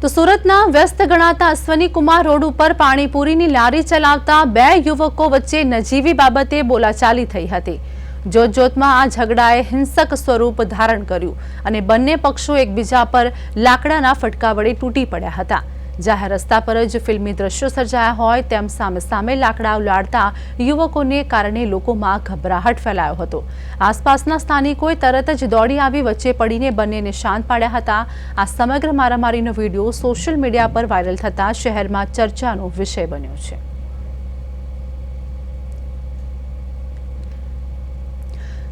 તો સુરતના વ્યસ્ત ગણાતા અશ્વની કુમાર રોડ ઉપર પાણીપુરીની લારી ચલાવતા બે યુવકો વચ્ચે નજીવી બાબતે બોલાચાલી થઈ હતી। જોતજોતમાં આ ઝઘડાએ હિંસક સ્વરૂપ ધારણ કર્યું અને બંને પક્ષો એકબીજા પર લાકડાના ફટકા વડે તૂટી પડ્યા હતા। જાહેર રસ્તા પર જ ફિલ્મી દ્રશ્યો સર્જાયા હોય તેમ સામે સામે લાકડા ઉલાળતા યુવકોને કારણે લોકોમાં ગભરાહટ ફેલાયો હતો। આસપાસના સ્થાનિકોએ તરત જ દોડી આવી વચ્ચે પડીને બંનેને શાંત પાડ્યા હતા। આ સમગ્ર મારામારીનો વિડીયો સોશિયલ મીડિયા પર વાયરલ થતા શહેરમાં ચર્ચાનો વિષય બન્યો છે।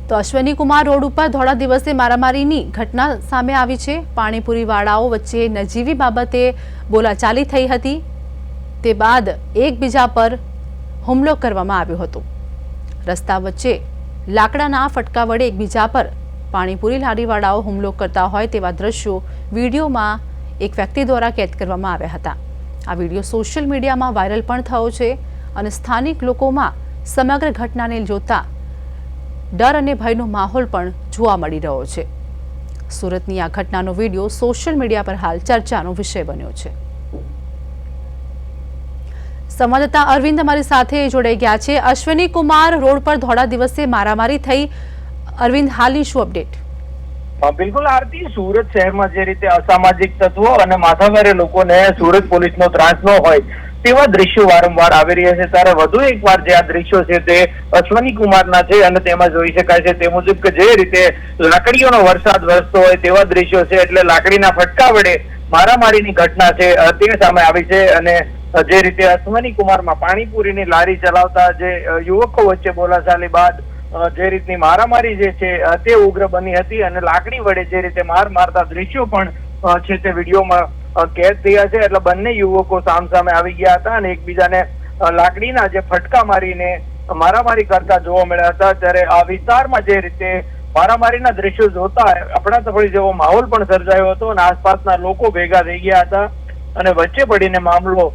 તો અશ્વની કુમાર રોડ ઉપર ધોળા દિવસે મારામારીની ઘટના સામે આવી છે। પાણીપુરી વાળાઓ વચ્ચે નજીવી બાબતે બોલાચાલી થઈ હતી। તે બાદ એકબીજા પર હુમલો કરવામાં આવ્યો હતો। રસ્તા વચ્ચે લાકડાના ફટકા વડે એકબીજા પર પાણીપુરી લારીવાળાઓ હુમલો કરતા હોય તેવા દ્રશ્યો વિડીયોમાં એક વ્યક્તિ દ્વારા કેદ કરવામાં આવ્યા હતા। આ વિડીયો સોશિયલ મીડિયામાં વાયરલ પણ થયો છે અને સ્થાનિક લોકોમાં સમગ્ર ઘટનાને જોતા डर અને ભયનો માહોલ પણ જોવા મળી રહ્યો છે। સુરતની આ ઘટનાનો વિડીયો સોશિયલ મીડિયા પર હાલ ચર્ચાનો વિષય બન્યો છે। સંવાદદાતા અરવિંદ અમારી સાથે જોડાઈ ગયા છે। અશ્વની કુમાર રોડ પર ધોળા દિવસે મારામારી થઈ। અરવિંદ, હાલની શું અપડેટ? બિલકુલ આરતી, સુરત શહેરમાં જે રીતે અસામાજિક તત્વો અને માથાભારે લોકોને સુરત પોલીસનો ત્રાસ ન હોય તેવા દ્રશ્યો વારંવાર આવી રહ્યા છે, ત્યારે વધુ એકવાર જે આ દ્રશ્યો છે તે અશ્વની કુમારના છે અને તેમાં જોઈ શકાય છે તે મુજબ કે જે રીતે લાકડીઓનો વરસાદ વરસતો હોય તેવા દ્રશ્યો છે। એટલે લાકડીના ફટકા વડે મારામારીની ઘટના છે તે સામે આવી છે અને જે રીતે અશ્વની કુમારમાં પાણીપુરીની લારી ચલાવતા જે યુવકો વચ્ચે બોલાચાલી બાદ જે રીતની મારામારી જે છે તે ઉગ્ર બની હતી અને લાકડી વડે જે રીતે માર મારતા દ્રશ્યો પણ છે તે વિડીયોમાં કેદ થયા છે। એટલે બંને યુવકો સામસામે આવી ગયા હતા અને એકબીજાને લાકડીના જે ફટકા મારીને મારામારી કરતા જોવા મળ્યા હતા। ત્યારે આ વિસ્તારમાં જે રીતે મારામારીના દ્રશ્યો જોતા અફડાતફડી જેવો માહોલ પણ સર્જાયો હતો અને આસપાસના લોકો ભેગા થઈ ગયા હતા અને વચ્ચે પડીને મામલો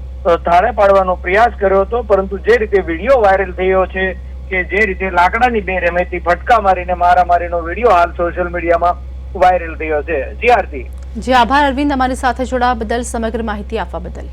થાળે પાડવાનો પ્રયાસ કર્યો હતો। પરંતુ જે રીતે વિડીયો વાયરલ થયો છે કે જે રીતે લાકડાની બે રેમેથી ફટકા મારીને મારામારીનો વિડીયો હાલ સોશિયલ મીડિયામાં વાયરલ થયો છે। જી આરતી। જી આભાર અરવિંદ, અમારી સાથે જોડાવા બદલ, સમગ્ર માહિતી આપવા બદલ।